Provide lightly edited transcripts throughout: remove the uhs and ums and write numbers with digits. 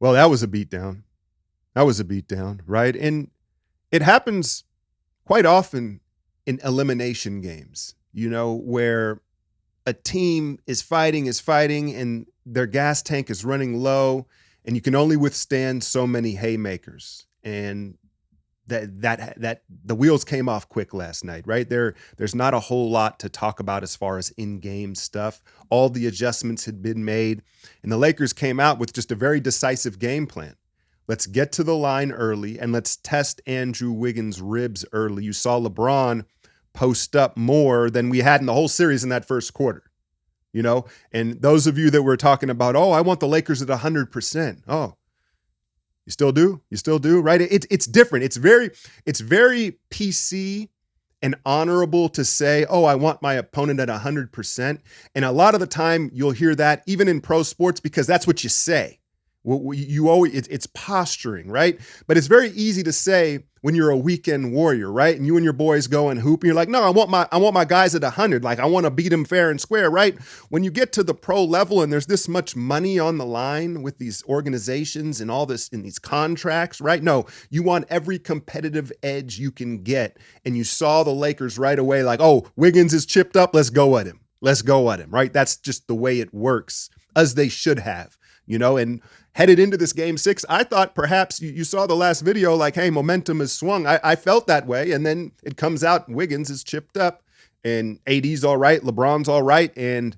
Well, that was a beatdown. That was a beatdown, right? And it happens quite often in elimination games, where a team is fighting, and their gas tank is running low, and you can only withstand so many haymakers. And that the wheels came off quick last night, right? There's not a whole lot to talk about as far as in-game stuff. All the adjustments had been made, and the Lakers came out with just a very decisive game plan. Let's get to the line early, and let's test Andrew Wiggins' ribs early. You saw LeBron post up more than we had in the whole series in that first quarter. And those of you that were talking about, oh, I want the Lakers at 100%. Oh, you still do? You still do, right? It's different. It's very PC and honorable to say, oh, I want my opponent at 100%. And a lot of the time you'll hear that even in pro sports because that's what you say. You always, it's posturing, right? But it's very easy to say when you're a weekend warrior, right? And you and your boys go and hoop, and you're like, no, I want my guys at 100. Like I want to beat them fair and square, right? When you get to the pro level and there's this much money on the line with these organizations and all this in these contracts, right? No, you want every competitive edge you can get. And you saw the Lakers right away, like, oh, Wiggins is chipped up. Let's go at him. Let's go at him, right? That's just the way it works, as they should have. And headed into this game 6, I thought perhaps you saw the last video, like, hey, momentum has swung. I felt that way. And then it comes out, Wiggins is chipped up and AD's all right. LeBron's all right. And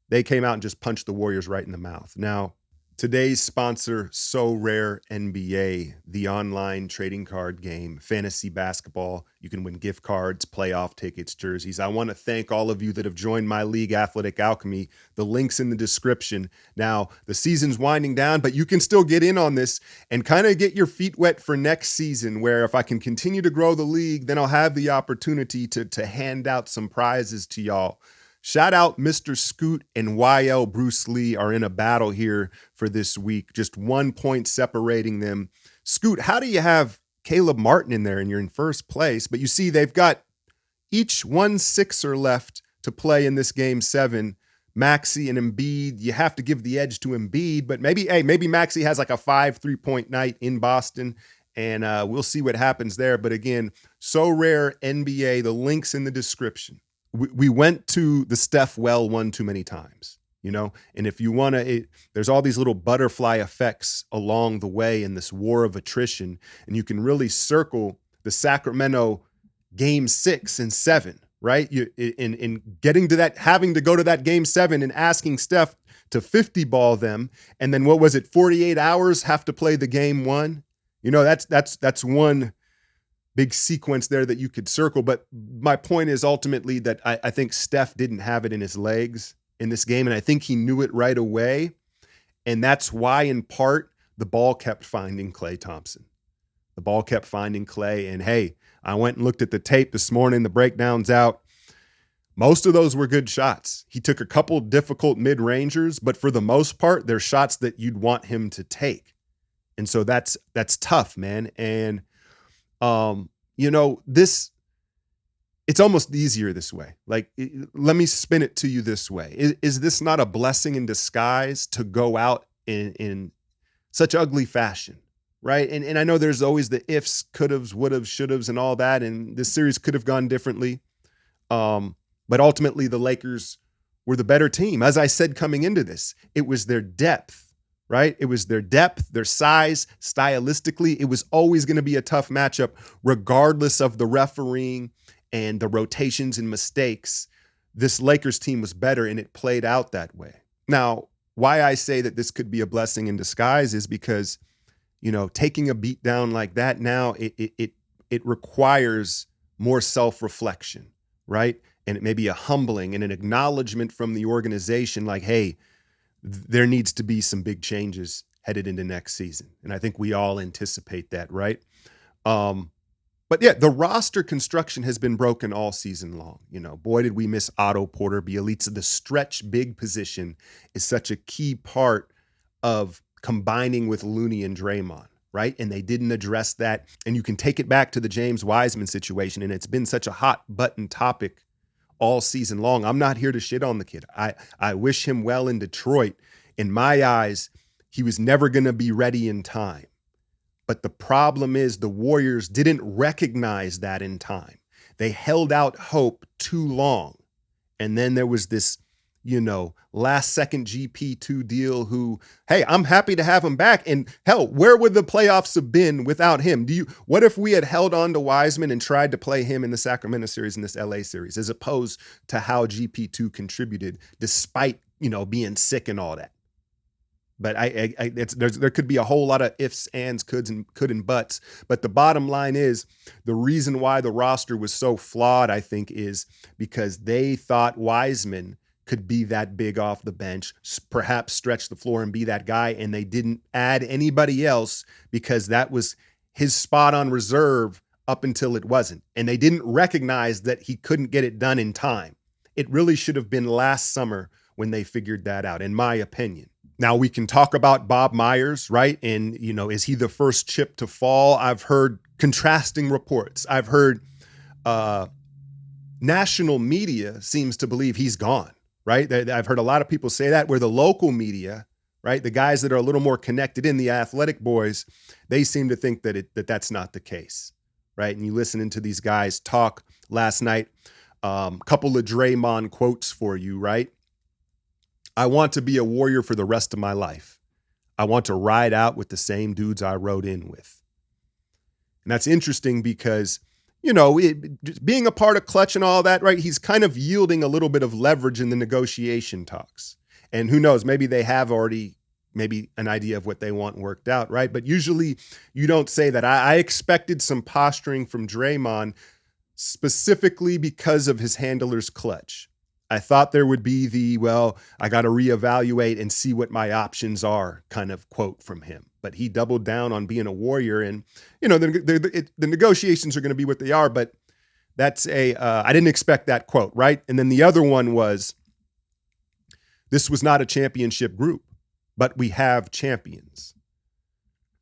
they came out and just punched the Warriors right in the mouth. Now, today's sponsor, Sorare NBA, the online trading card game, fantasy basketball. You can win gift cards, playoff tickets, jerseys. I want to thank all of you that have joined my league, Athletic Alchemy. The link's in the description. Now, the season's winding down, but you can still get in on this and kind of get your feet wet for next season, where if I can continue to grow the league, then I'll have the opportunity to hand out some prizes to y'all. Shout out Mr. Scoot and YL Bruce Lee are in a battle here for this week. Just 1 point separating them. Scoot, how do you have Caleb Martin in there and you're in first place? But you see they've got each 1 sixer left to play in this game 7. Maxey and Embiid, you have to give the edge to Embiid, but maybe Maxey has like a 5 3-point night in Boston, and we'll see what happens there. But again, Sorare NBA, the link's in the description. We went to the Steph well one too many times, and if you want to, there's all these little butterfly effects along the way in this war of attrition, and you can really circle the Sacramento game 6 and 7, right? You in getting to that, having to go to that game 7 and asking Steph to 50 ball them, and then what was it, 48 hours have to play the game 1? That's one big sequence there that you could circle. But my point is ultimately that I think Steph didn't have it in his legs in this game, and I think he knew it right away. And that's why, in part, the ball kept finding Klay Thompson. The ball kept finding Klay. And hey, I went and looked at the tape this morning, the breakdown's out. Most of those were good shots. He took a couple difficult mid-rangers, but for the most part, they're shots that you'd want him to take. And so that's tough, man. And this, it's almost easier this way. Like, let me spin it to you this way. Is this not a blessing in disguise to go out in such ugly fashion, right? And I know there's always the ifs, could'ves, would'ves, should'ves, and all that, and this series could have gone differently. But ultimately, the Lakers were the better team. As I said coming into this, it was their depth. Right? It was their depth, their size, stylistically. It was always going to be a tough matchup, regardless of the refereeing and the rotations and mistakes. This Lakers team was better, and it played out that way. Now, why I say that this could be a blessing in disguise is because, taking a beat down like that now, it requires more self-reflection, right? And it may be a humbling and an acknowledgement from the organization, like, hey, there needs to be some big changes headed into next season. And I think we all anticipate that, right? But yeah, the roster construction has been broken all season long. Boy, did we miss Otto Porter, Bjelica. The stretch big position is such a key part of combining with Looney and Draymond, right? And they didn't address that. And you can take it back to the James Wiseman situation, and it's been such a hot button topic all season long. I'm not here to shit on the kid. I wish him well in Detroit. In my eyes, he was never going to be ready in time. But the problem is the Warriors didn't recognize that in time. They held out hope too long. And then there was this, last second GP2 deal who, hey, I'm happy to have him back. And hell, where would the playoffs have been without him? What if we had held on to Wiseman and tried to play him in the Sacramento series and this LA series, as opposed to how GP2 contributed despite, being sick and all that? But there could be a whole lot of ifs, ands, could and buts. But the bottom line is the reason why the roster was so flawed, I think, is because they thought Wiseman could be that big off the bench, perhaps stretch the floor and be that guy. And they didn't add anybody else because that was his spot on reserve up until it wasn't. And they didn't recognize that he couldn't get it done in time. It really should have been last summer when they figured that out, in my opinion. Now we can talk about Bob Myers, right? And, is he the first chip to fall? I've heard contrasting reports. I've heard national media seems to believe he's gone, right? I've heard a lot of people say that, where the local media, right, the guys that are a little more connected in, the athletic boys, they seem to think that's not the case, right? And you listening to these guys talk last night, couple of Draymond quotes for you, right? I want to be a Warrior for the rest of my life. I want to ride out with the same dudes I rode in with. And that's interesting because, being a part of Clutch and all that, right? He's kind of yielding a little bit of leverage in the negotiation talks. And who knows, maybe they have already maybe an idea of what they want worked out, right? But usually you don't say that. I expected some posturing from Draymond specifically because of his handler's Clutch. I thought there would be I got to reevaluate and see what my options are kind of quote from him. But he doubled down on being a Warrior. And, the negotiations are going to be what they are. But that's I didn't expect that quote, right? And then the other one was, this was not a championship group, but we have champions.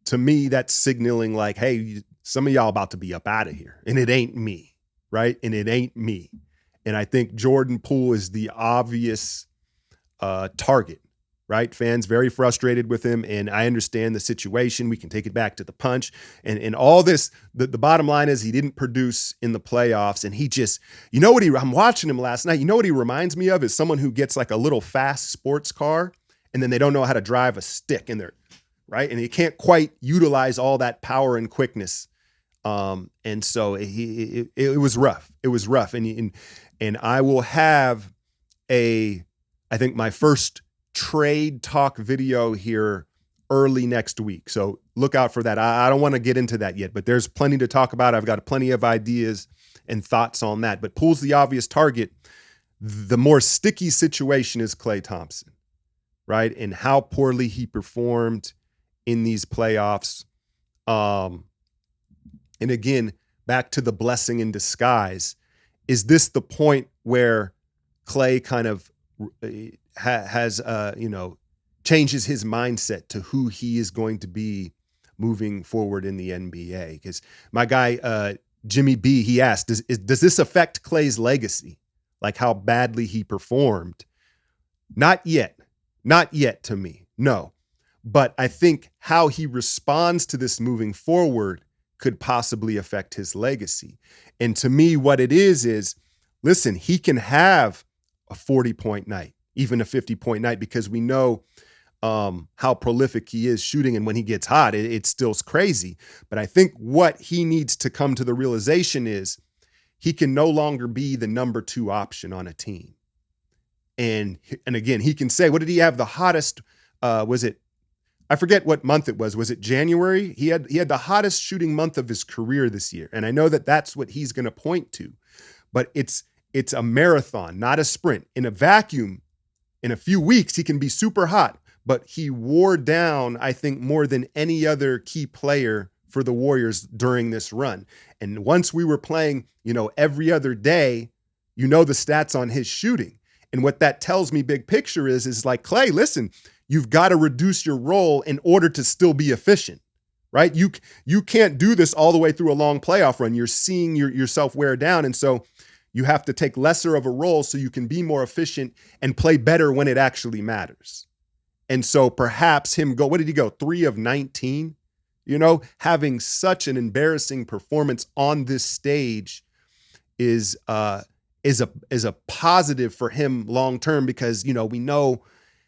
To me, that's signaling like, hey, some of y'all about to be up out of here. And it ain't me, right? And it ain't me. And I think Jordan Poole is the obvious target, right? Fans very frustrated with him, and I understand the situation. We can take it back to the punch. And all this, the bottom line is he didn't produce in the playoffs, and he just, I'm watching him last night. You know what he reminds me of is someone who gets like a little fast sports car, and then they don't know how to drive a stick in there, right? And he can't quite utilize all that power and quickness. And so it was rough. It was rough. And I will have I think my first trade talk video here early next week. So look out for that. I don't want to get into that yet, but there's plenty to talk about. I've got plenty of ideas and thoughts on that. But Poole's the obvious target. The more sticky situation is Klay Thompson, right? And how poorly he performed in these playoffs. And again, back to the blessing in disguise. Is this the point where Klay kind of has changes his mindset to who he is going to be moving forward in the NBA? Because my guy, Jimmy B, he asked, does this affect Klay's legacy? Like how badly he performed? Not yet to me, no. But I think how he responds to this moving forward could possibly affect his legacy. And to me, what it is, listen, he can have a 40-point night, even a 50-point night, because we know how prolific he is shooting. And when he gets hot, it's still crazy. But I think what he needs to come to the realization is he can no longer be the number 2 option on a team. And again, he can say, what did he have the hottest, I forget what month it was. Was it January? He had the hottest shooting month of his career this year. And I know that that's what he's going to point to. But it's a marathon, not a sprint. In a vacuum, in a few weeks, he can be super hot. But he wore down, I think, more than any other key player for the Warriors during this run. And once we were playing, every other day, the stats on his shooting. And what that tells me big picture is like, Klay, listen, you've got to reduce your role in order to still be efficient, right? You can't do this all the way through a long playoff run. You're seeing yourself wear down. And so you have to take lesser of a role so you can be more efficient and play better when it actually matters. And so perhaps him go, what did he go? 3 of 19, having such an embarrassing performance on this stage is a positive for him long term, because we know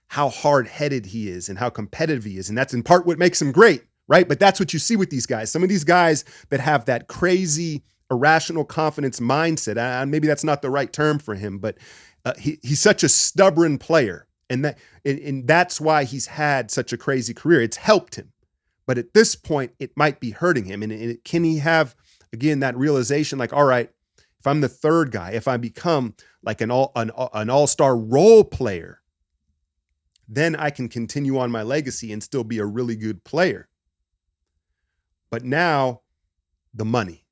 how hard-headed he is and how competitive he is, and that's in part what makes him great, right? But that's what you see with these guys. Some of these guys that have that crazy irrational confidence mindset, maybe that's not the right term for him, but he's such a stubborn player, and that's why he's had such a crazy career. It's helped him, but at this point it might be hurting him. And can he have, again, that realization, like, all right, if I'm the third guy, if I become like an all-star role player, then I can continue on my legacy and still be a really good player. But now the money,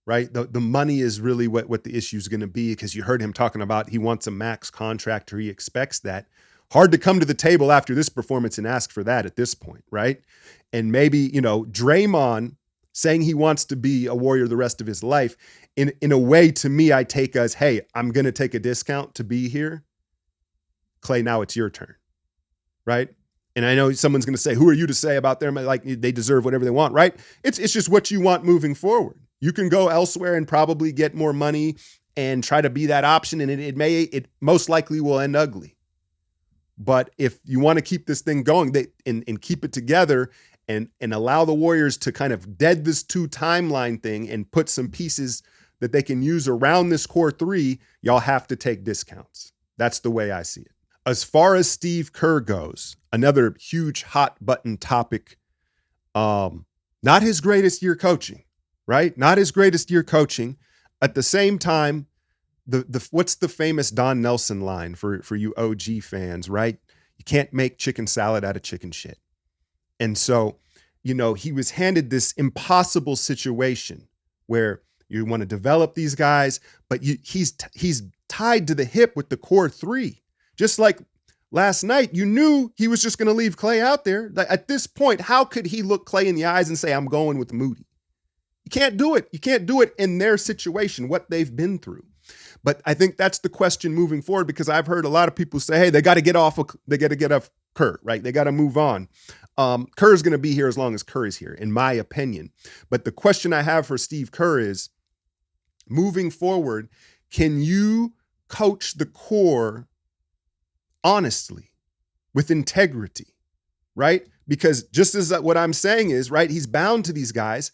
right? The money is really what the issue is going to be, because you heard him talking about he wants a max contract, or he expects that. Hard to come to the table after this performance and ask for that at this point, right? And maybe, Draymond saying he wants to be a Warrior the rest of his life, in a way, to me, I take as, hey, I'm going to take a discount to be here. Klay, now it's your turn, right? And I know someone's going to say, who are you to say about them? Like, they deserve whatever they want, right? It's just what you want moving forward. You can go elsewhere and probably get more money and try to be that option, and it most likely will end ugly. But if you want to keep this thing going and keep it together and allow the Warriors to kind of dead this 2 timeline thing and put some pieces that they can use around this core 3, y'all have to take discounts. That's the way I see it. As far as Steve Kerr goes, another huge hot button topic. Not his greatest year coaching, right? Not his greatest year coaching. At the same time, what's the famous Don Nelson line for you OG fans, right? You can't make chicken salad out of chicken shit. And so, he was handed this impossible situation where you want to develop these guys, but he's tied to the hip with the core 3. Just like last night, you knew he was just going to leave Klay out there. At this point, how could he look Klay in the eyes and say, I'm going with Moody? You can't do it. You can't do it in their situation, what they've been through. But I think that's the question moving forward, because I've heard a lot of people say, hey, they got to get off Kerr, right? They got to move on. Kerr's going to be here as long as Kerr is here, in my opinion. But the question I have for Steve Kerr is, moving forward, can you coach the core honestly, with integrity, right? Because just as what I'm saying is, right, he's bound to these guys.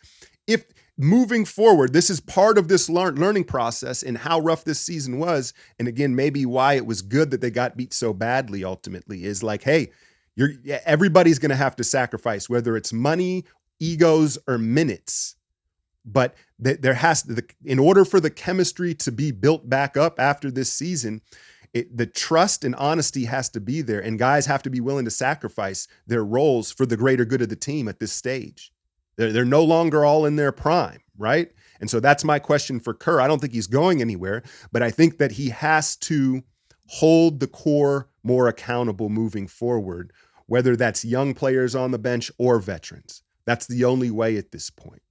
If moving forward, this is part of this learning process and how rough this season was. And again, maybe why it was good that they got beat so badly ultimately is like, hey, everybody's going to have to whether it's money, egos, or minutes. But there has to, in order for the chemistry to be built back up after this season, the trust and honesty has to be there, and guys have to be willing to sacrifice their roles for the greater good of the team at this stage. They're no longer all in their prime, right? And so that's my question for Kerr. I don't think he's going anywhere, but I think that he has to hold the core more accountable moving forward, whether that's young players on the bench or veterans. That's the only way at this point.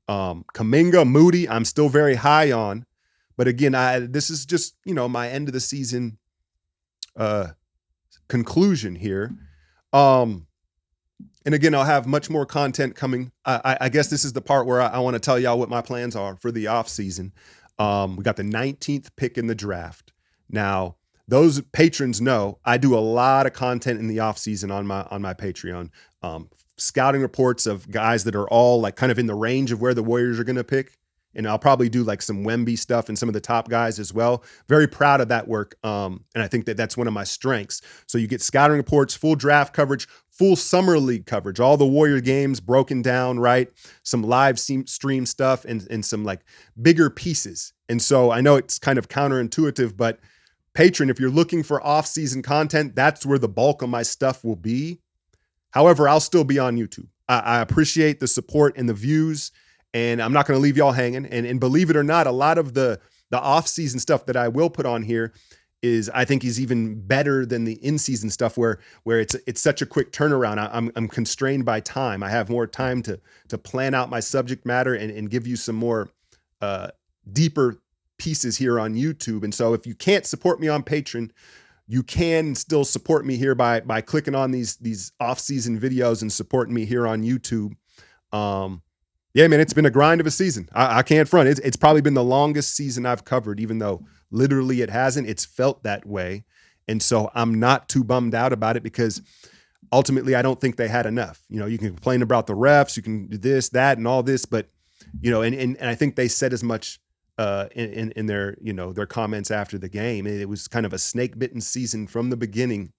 Kuminga, Moody, I'm still very high on. But again, this is just, my end of the season conclusion here. And again, I'll have much more content coming. I guess this is the part where I want to tell y'all what my plans are for the offseason. We got the 19th pick in the draft. Now, those patrons know I do a lot of content in the offseason on my Patreon. Scouting reports of guys that are all like kind of in the range of where the Warriors are going to pick. And I'll probably do like some Wemby stuff and some of the top guys as well. Very proud of that work. And I think that that's one of my strengths. So you get scouting reports, full draft coverage, full summer league coverage, all the Warrior games broken down, right? Some live stream stuff and some like bigger pieces. And so I know it's kind of counterintuitive, but patron, if you're looking for off-season content, that's where the bulk of my stuff will be. However, I'll still be on YouTube. I appreciate the support and the views. And I'm not going to leave y'all hanging. And believe it or not, a lot of the off-season stuff that I will put on here I think is even better than the in-season stuff where it's such a quick turnaround. I'm constrained by time. I have more time to plan out my subject matter and give you some more deeper pieces here on YouTube. And so if you can't support me on Patreon, you can still support me here by clicking on these off-season videos and supporting me here on YouTube. Yeah, man, it's been a grind of a season. I can't front. It's probably been the longest season I've covered, even though literally it hasn't. It's felt that way. And so I'm not too bummed out about it because ultimately I don't think they had enough. You know, you can complain about the refs, you can do this, that, and all this, but you know, and I think they said as much in their, you know, their comments after the game. It was kind of a snake bitten season from the beginning.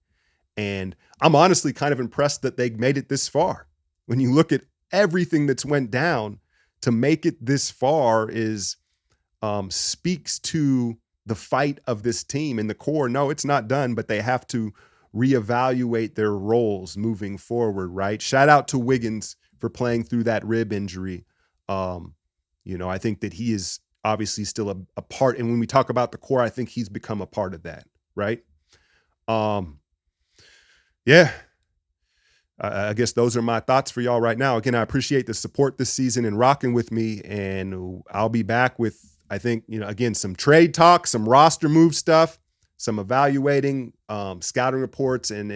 And I'm honestly kind of impressed that they made it this far. When you look at everything that's went down, to make it this far is speaks to the fight of this team in the core. No, it's not done, but they have to reevaluate their roles moving forward, right? Shout out to Wiggins for playing through that rib injury. You know, I think that he is obviously still a part. And when we talk about the core, I think he's become a part of that, right? Yeah. I guess those are my thoughts for y'all right now. Again, I appreciate the support this season and rocking with me. And I'll be back with, I think, you know, again, some trade talk, some roster move stuff, some evaluating, scouting reports, and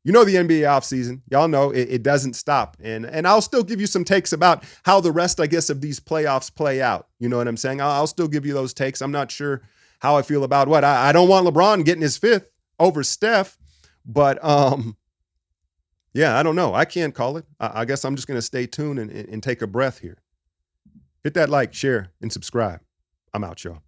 you know the NBA offseason. Y'all know it doesn't stop. And I'll still give you some takes about how the rest, I guess, of these playoffs play out. You know what I'm saying? I'll still give you those takes. I'm not sure how I feel about what. I don't want LeBron getting his fifth over Steph, but yeah, I don't know. I can't call it. I guess I'm just going to stay tuned and take a breath here. Hit that like, share, and subscribe. I'm out, y'all.